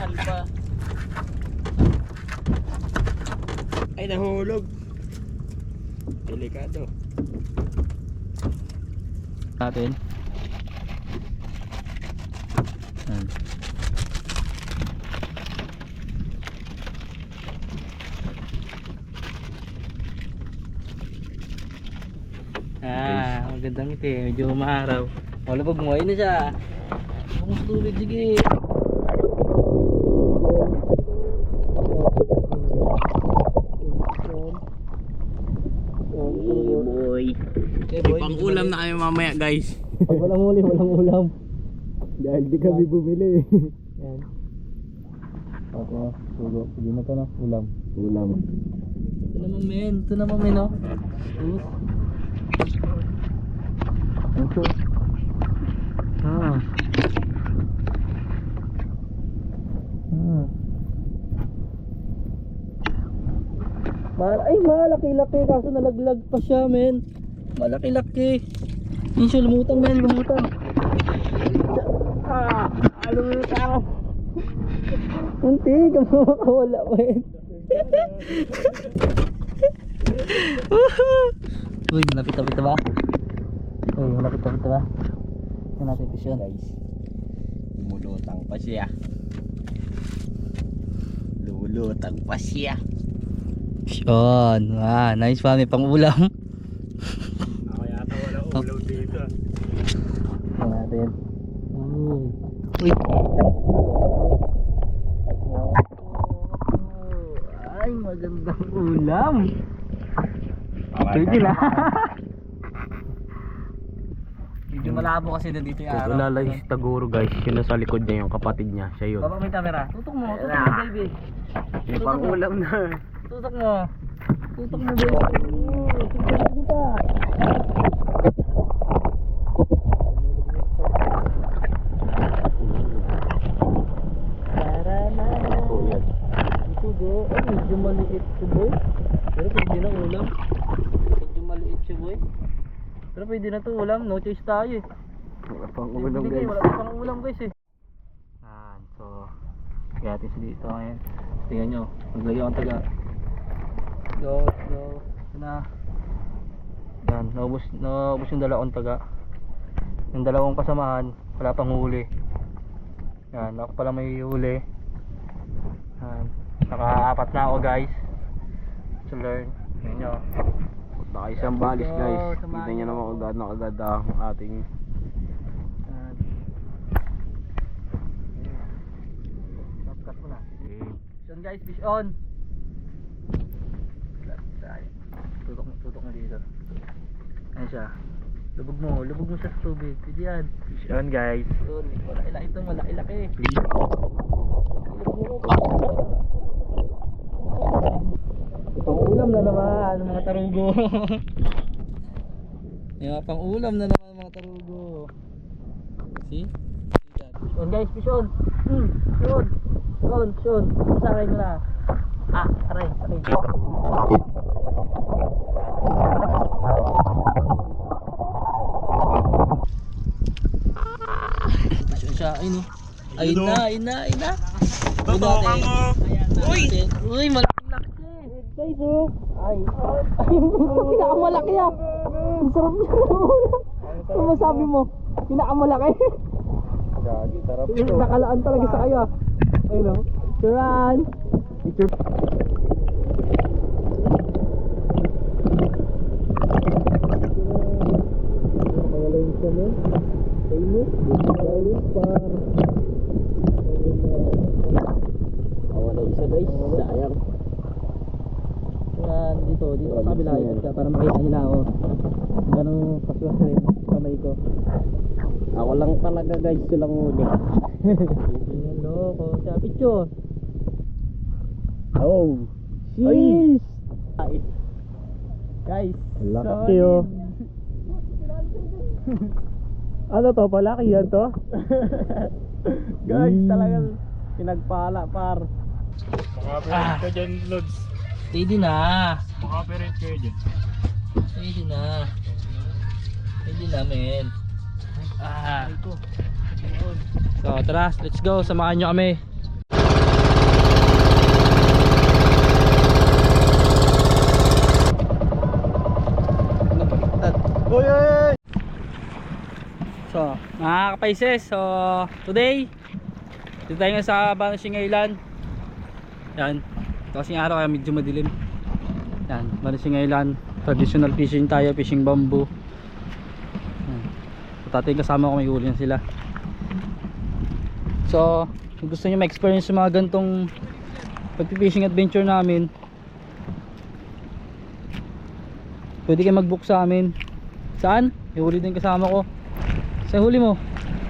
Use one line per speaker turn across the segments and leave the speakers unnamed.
mahal pa.
Ay, nahulog. Delikado.
Natin. Yan. Magandang ito eh, medyo maaraw. Wala pa buhay na siya. Huwag sa tubig, sige.
Boy. Pang ulam na kami mamaya guys.
Pag walang huli, walang ulam.
Dahil di kami bumili.
Yan. Opo, sugo. Sige na ito na, ulam.
Ulam.
Ito naman men, oh. Ito. Ay, malaki-laki kaso nalaglag pa siya, men. Malaki-laki. Yun siya, lumutang, men, lumutang. Lumutang. Unti, kamakawala, men. Uy, malapit-lapit na ba? Uy, malapit-lapit na ba? Yan natin fish yun.
Guys, lumulutang pa siya. Lumulutang pa siya.
Yun, nice pa, may pang ulam.
Ako yata wala ulam dito.
Yan natin. Uy. Ay, magandang ulam. Pwede na. Medyo malabo kasi dito yung araw.
Kilala yung Taguro guys, yun nasa likod niya yung kapatid niya, siya yun.
Baba may camera. Tutok mo, baby.
May pang ulam na.
Tutok mo. Tutok mo, baby. Tutok kita. Ito go. Ay, medyo maliit siya, boy. Pero pwede na ulam. Medyo maliit siya, boy. Pero pwede na to ulam. No choice tayo eh.
Wala pang ulam guys.
Wala pang ulam guys eh. So, kaya natin sa dito ngayon. Tingnan nyo, maglayo ang taga. Go. Ito na. Yan, naubos yung dalawang taga. Yung dalawang kasamahan, wala pang huli. Yan, ako pala may huli. Yan, naka-apat na ako guys. To learn. Tingnan nyo.
Naka isang balis guys.
Samahan
Tignan nyo
nyo.
naman agad ang ating
Yan. Cut mo na. Fish on guys, fish on. Tutok mo dito. Ayan siya. Lubog mo siya sa tubig. Pwede yan.
fish on guys.
Yun, malaki-laki ito, malaki-laki. Pang-ulam na naman mga tarugo. Yung pang-ulam na naman mga tarugo. See? Fish on guys, fish on. Fish on. Saray mo na. Aray. Fish on siya, ayun oh. Ayun na. Uy, malaki-laki. Guys oh. Ay. Pinakamalaki ah. Ang sarap niya. Ano masabi mo? Pinakamalaki.
Gagi, sarap
Nakalaan talaga sa kayo ah. Ayun oh. Turan. Pangalayin siya mo.
Wala isa guys, sayang.
Yan, dito sa kabila para makita nila ako. Ganong kaswerte rin kamay ko.
Ako lang talaga guys, silang huli.
Yan loko, sa picture.
Oh,
Jeez.
guys,
Laki oh. Ano to, palaki yan to?
guys, talagang pinagpala par.
Makaperate ka dyan, Lods.
Steady na.
Makaperate kayo dyan.
Steady na. Steady na, men. So tara, let's go, samahan nyo kami. So, mga kapaises, so today dito tayo nga sa Banashing Island. Yan, ito kasing araw kaya medyo madilim. Yan, Banashing Island, traditional fishing tayo, fishing bamboo. Yan. So, tatay kasama ko, may huli na sila. So, kung gusto nyo ma-experience yung mga gantong pag-fishing adventure namin, pwede kayo mag-book sa amin. Saan? May huli din kasama ko. Sa huli mo?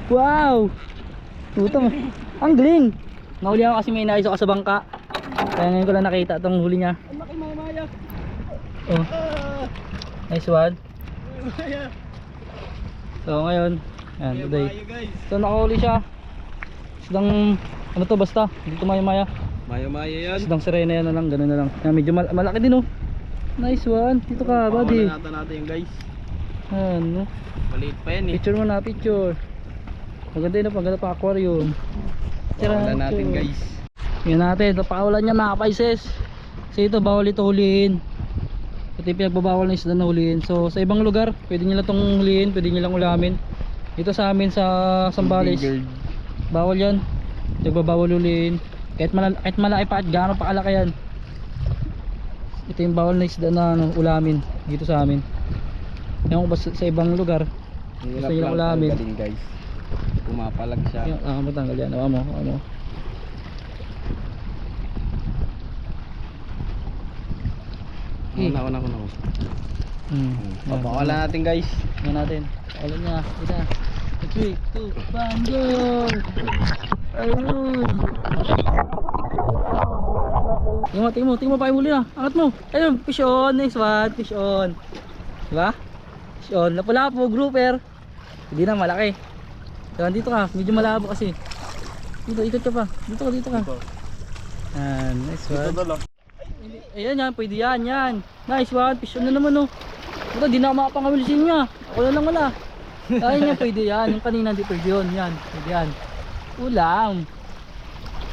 Wow! Utang. Ang galing! Nahuli ako kasi may nais ako sa bangka. Kaya ngayon ko lang nakita itong huli niya.
Ang laki mamaya.
Oh. Nice one. So ngayon, yan, today. So nakahuli siya. Isdang, ano to basta? Dito maya-maya.
Maya-maya yan.
Isdang sirena yan na lang, ganun na lang. Yan, medyo malaki din oh. Nice one. Dito ka, buddy.
Pakawalan natin yung guys.
Ano?
Maliit pa yan eh.
Picture mo na, picture. Maganda yun, paganda pa aquarium.
Pakawalan natin guys.
Tingnan natin, ito pakawalan niya mga kapaises. Kasi ito, bawal ito huliin. Ito yung pinagbabawal na isda na huliin. So sa ibang lugar, pwede nyo lang itong huliin, pwede nyo lang ulamin. Dito sa amin sa Sambales, bawal yan. Nagbabawal huliin. Kahit malaki pa at gaano pa kalaki yan. Ito yung bawal na isda na ano, ulamin dito sa amin. Ewan ko ba sa ibang lugar gusto nyo lang ulamin.
Guys. Pumapalag siya.
Matanggal yan. Awa mo.
Una ko. Papakawalan natin guys.
Tingnan natin. Pakawalan niya. Ito. 3, 2, banggol! Ayun! Tingnan mo pa yung huli na. Angat mo. Ayun, fish on. Nice one. Fish on. Diba? Fish on. Lapu-lapu, grouper. Hindi na, malaki. Diba, dito ka. Medyo malabo kasi. Dito, ikot ka pa. Dito ka. Yan, nice one. Ayan yan, pwede yan. Nice one. Fish on na naman oh. Ito, di na ako makapangawilisin niya. Ako na lang wala. Kaya niya, pwede yan. Yung kanina hindi pwede yun. Yan, pwede yan. Ulam.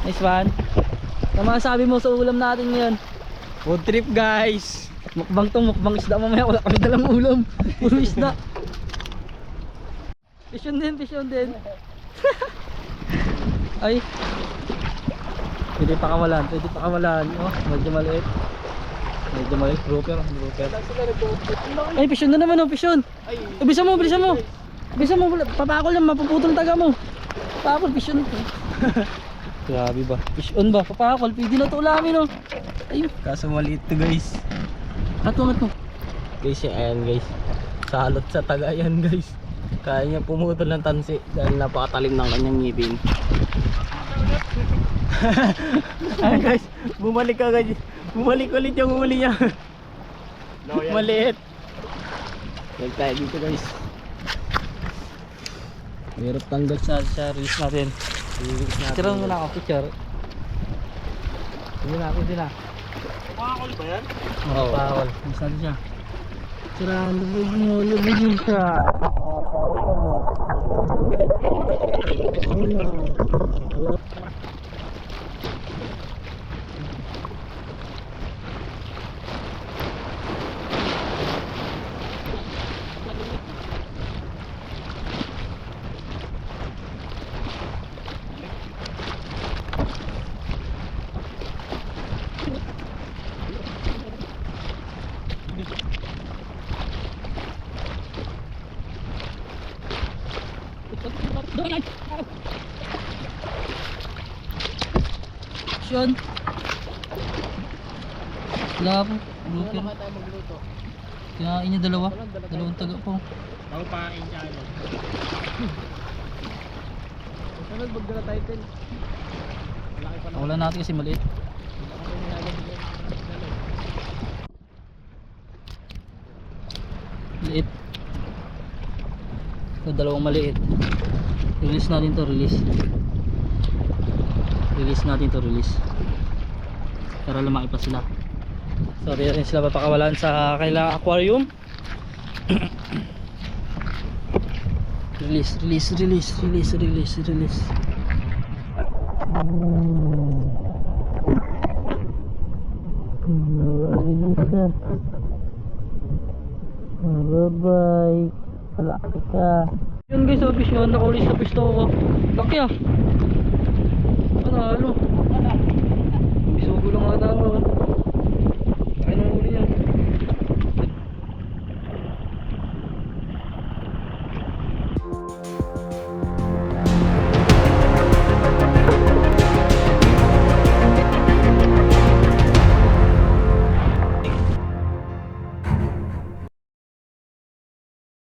Nice one. Ano masasabi mo sa ulam natin ngayon?
Food trip guys.
Mukbang isda mamaya. Wala kami dalang ulam. Puro isda. Fish on din. Ay. Pwede pa kawalan. Oh, medyo maliit. Grouper. Ay, fish on na naman oh, fish on. Bilisan mo. Papakol lang, mapuputol taga mo. Papakol, fish on. Grabe ba? Fish on ba? Papakol, pwede na ito ulamin oh. Ayun.
Kaso maliit to guys.
Angat mo.
Guys, ayan guys. Salot sa taga yan guys. Kaya niya pumutol ng tansi dahil napakatalim ng kanyang ngipin. Ayan guys, bumalik agad. Bumalik ulit yung huli niya. Maliit. Huwag tayo dito guys.
Hirap tanggal sa release natin. Picture mo na ako, picture. Hindi na.
Pakakol ba yan?
Oo, pakakol. Masabi siya. Picture mo, lumigil ka. Yun. Wala po. Grouper. Kinain niya dalawang taga po.
Ako pain siya.
Sunod magdala title.
Wala natin kasi maliit. Maliit. Ito, dalawang maliit. Release natin to, release para lumaki pa sila. So rin sila papakawalan sa kailang aquarium. release bye bye. Palaki ka. Yun guys, oh, fish yun. Nakaulis sa pisto ko. Laki ah. Panalo. Bisugo lang ata ako.